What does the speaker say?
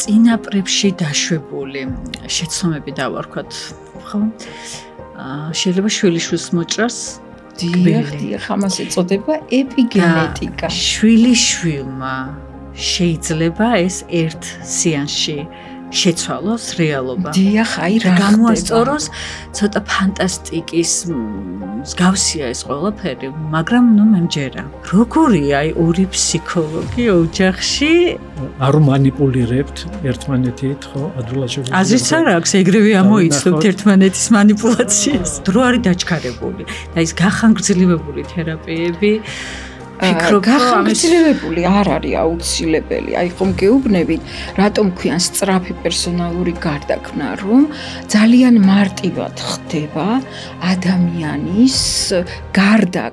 წინაპრებში დაშვებული შეცდომები დავარქვათ, ხო? შეიძლება შვილიშვილს მოჭრას დიახ, ამას ეწოდება ეპიგენეტიკა. შვილიშვილმა შეიძლება ეს ერთ სეანსში შეცვალოს რეალობა. დიახ, აი რა გამოასწოროს ცოტა ფანტასტიკის მსგავსია ეს ყველაფერი, მაგრამ მე მჯერა. როგორია აი ორი ფსიქოლოგი ოჯახში არ მანიპულირებთ ერთმანეთით, ხო? ადვილად აზრიც არ აქვს, ეგრევე ამოიცნობთ ერთმანეთის მანიპულაციას. დრო არის დაჩქარებული და ის გახანგრძლივებული თერაპიები გახანგრძლივებული არ არის აუცილებელი. აი ხომ გეუბნებით, რატომ ქვიან სწრაფი პერსონალური გარდაქმნა, რომ ძალიან მარტივად ხდება ადამიანის გარდა